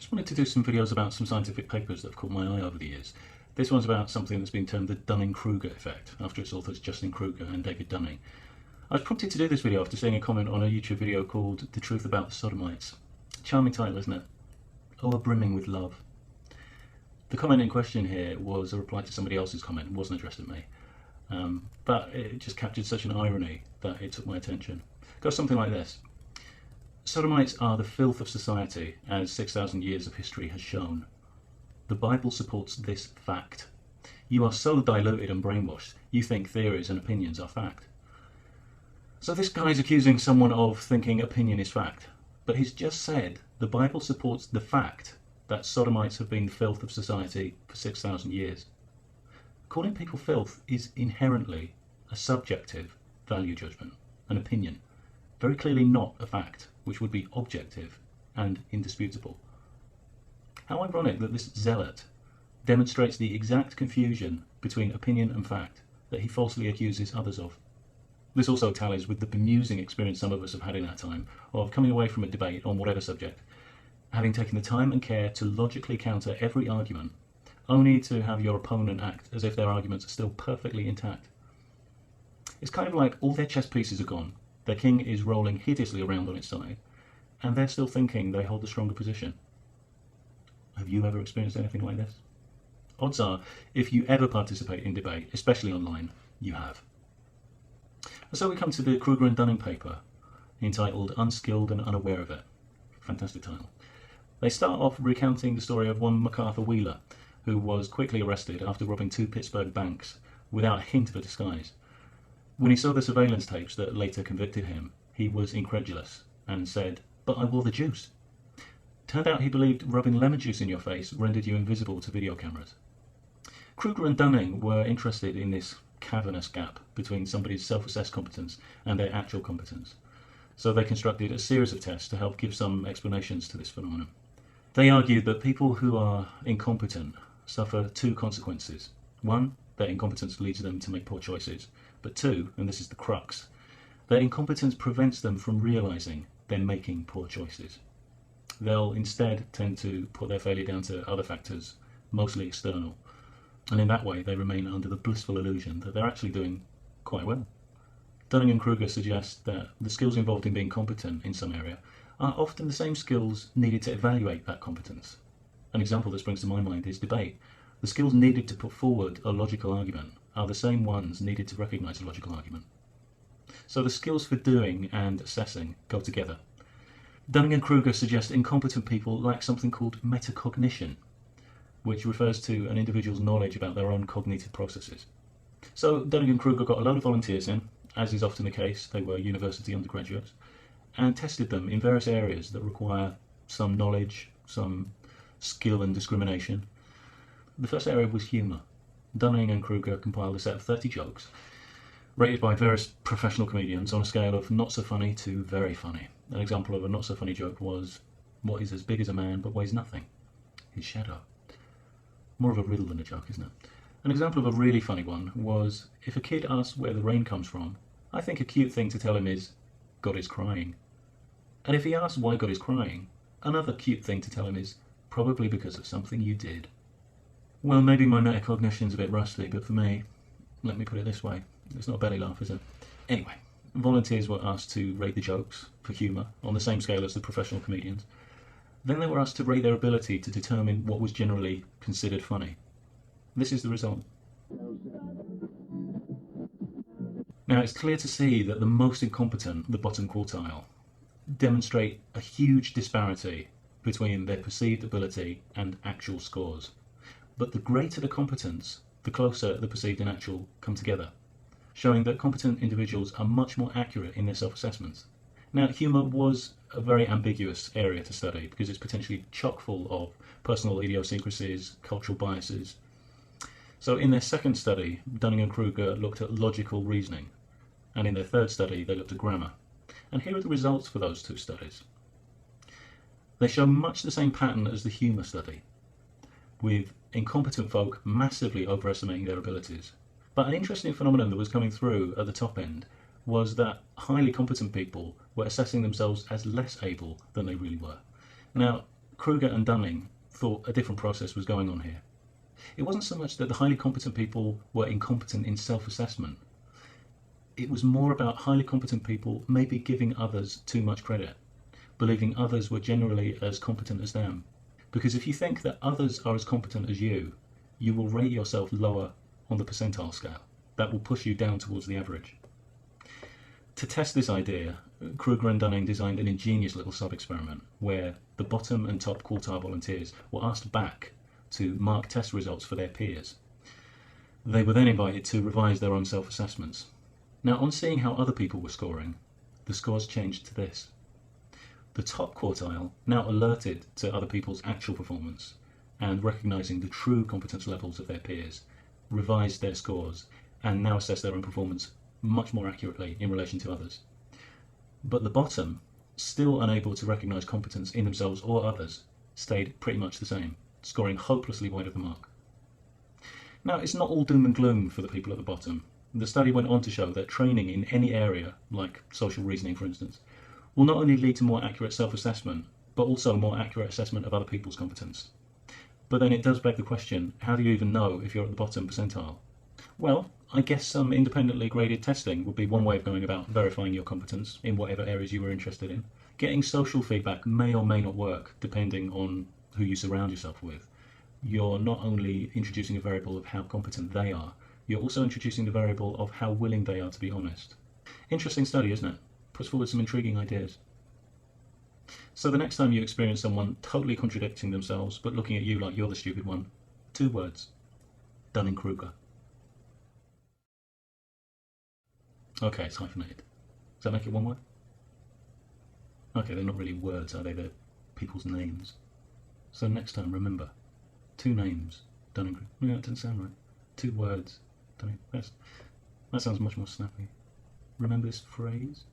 Just wanted to do some videos about some scientific papers that have caught my eye over the years. This one's about something that's been termed the Dunning-Kruger effect, after its authors Justin Kruger and David Dunning. I was prompted to do this video after seeing a comment on a YouTube video called The Truth About the Sodomites. Charming title, isn't it? Oh, brimming with love. The comment in question here was a reply to somebody else's comment, it wasn't addressed at me. But it just captured such an irony that it took my attention. It goes something like this. Sodomites are the filth of society, as 6,000 years of history has shown. The Bible supports this fact. You are so diluted and brainwashed, you think theories and opinions are fact. So this guy is accusing someone of thinking opinion is fact, but he's just said the Bible supports the fact that Sodomites have been the filth of society for 6,000 years. Calling people filth is inherently a subjective value judgment, an opinion, very clearly not a fact, which would be objective and indisputable. How ironic that this zealot demonstrates the exact confusion between opinion and fact that he falsely accuses others of. This also tallies with the bemusing experience some of us have had in our time of coming away from a debate on whatever subject, having taken the time and care to logically counter every argument, only to have your opponent act as if their arguments are still perfectly intact. It's kind of like all their chess pieces are gone, their king is rolling hideously around on its side, and they're still thinking they hold the stronger position. Have you ever experienced anything like this? Odds are, if you ever participate in debate, especially online, you have. And so we come to the Kruger and Dunning paper, entitled Unskilled and Unaware of It. Fantastic title. They start off recounting the story of one MacArthur Wheeler, who was quickly arrested after robbing 2 Pittsburgh banks without a hint of a disguise. When he saw the surveillance tapes that later convicted him, he was incredulous and said, "But I wore the juice." Turned out he believed rubbing lemon juice in your face rendered you invisible to video cameras. Kruger and Dunning were interested in this cavernous gap between somebody's self-assessed competence and their actual competence. So they constructed a series of tests to help give some explanations to this phenomenon. They argued that people who are incompetent suffer 2 consequences. 1, their incompetence leads them to make poor choices. But 2, and this is the crux, their incompetence prevents them from realising they're making poor choices. They'll instead tend to put their failure down to other factors, mostly external, and in that way they remain under the blissful illusion that they're actually doing quite well. Dunning and Kruger suggest that the skills involved in being competent in some area are often the same skills needed to evaluate that competence. An example that springs to my mind is debate. The skills needed to put forward a logical argument are the same ones needed to recognise a logical argument. So the skills for doing and assessing go together. Dunning and Kruger suggest incompetent people lack something called metacognition, which refers to an individual's knowledge about their own cognitive processes. So Dunning and Kruger got a load of volunteers in, as is often the case, they were university undergraduates, and tested them in various areas that require some knowledge, some skill and discrimination. The first area was humour. Dunning and Kruger compiled a set of 30 jokes, rated by various professional comedians on a scale of not so funny to very funny. An example of a not so funny joke was, what is as big as a man but weighs nothing? His shadow. More of a riddle than a joke, isn't it? An example of a really funny one was, if a kid asks where the rain comes from, I think a cute thing to tell him is, God is crying. And if he asks why God is crying, another cute thing to tell him is, probably because of something you did. Well, maybe my metacognition's a bit rusty, but for me, let me put it this way, it's not a belly laugh, is it? Anyway, volunteers were asked to rate the jokes for humour on the same scale as the professional comedians. Then they were asked to rate their ability to determine what was generally considered funny. This is the result. Now, it's clear to see that the most incompetent, the bottom quartile, demonstrate a huge disparity between their perceived ability and actual scores. But the greater the competence, the closer the perceived and actual come together, showing that competent individuals are much more accurate in their self-assessments. Now, humour was a very ambiguous area to study because it's potentially chock full of personal idiosyncrasies, cultural biases. So in their second study, Dunning and Kruger looked at logical reasoning, and in their third study they looked at grammar. And here are the results for those 2 studies. They show much the same pattern as the humour study, with incompetent folk massively overestimating their abilities. But an interesting phenomenon that was coming through at the top end was that highly competent people were assessing themselves as less able than they really were. Now, Kruger and Dunning thought a different process was going on here. It wasn't so much that the highly competent people were incompetent in self-assessment. It was more about highly competent people maybe giving others too much credit, believing others were generally as competent as them. Because if you think that others are as competent as you will rate yourself lower on the percentile scale. That will push you down towards the average. To test this idea, Kruger and Dunning designed an ingenious little sub-experiment where the bottom and top quartile volunteers were asked back to mark test results for their peers. They were then invited to revise their own self-assessments. Now, on seeing how other people were scoring, the scores changed to this. The top quartile, now alerted to other people's actual performance and recognising the true competence levels of their peers, revised their scores and now assess their own performance much more accurately in relation to others. But the bottom, still unable to recognise competence in themselves or others, stayed pretty much the same, scoring hopelessly wide of the mark. Now, it's not all doom and gloom for the people at the bottom. The study went on to show that training in any area, like social reasoning for instance, will not only lead to more accurate self-assessment, but also more accurate assessment of other people's competence. But then it does beg the question, how do you even know if you're at the bottom percentile? Well, I guess some independently graded testing would be one way of going about verifying your competence in whatever areas you were interested in. Getting social feedback may or may not work, depending on who you surround yourself with. You're not only introducing a variable of how competent they are, you're also introducing the variable of how willing they are to be honest. Interesting study, isn't it? Puts forward some intriguing ideas. So the next time you experience someone totally contradicting themselves but looking at you like you're the stupid one, 2 words. Dunning-Kruger. Okay, it's hyphenated. Does that make it 1 word? Okay, they're not really words, are they? They're people's names. So next time, remember, 2 names, Dunning-Kruger. Yeah, that doesn't sound right. 2 words, Dunning. That sounds much more snappy. Remember this phrase?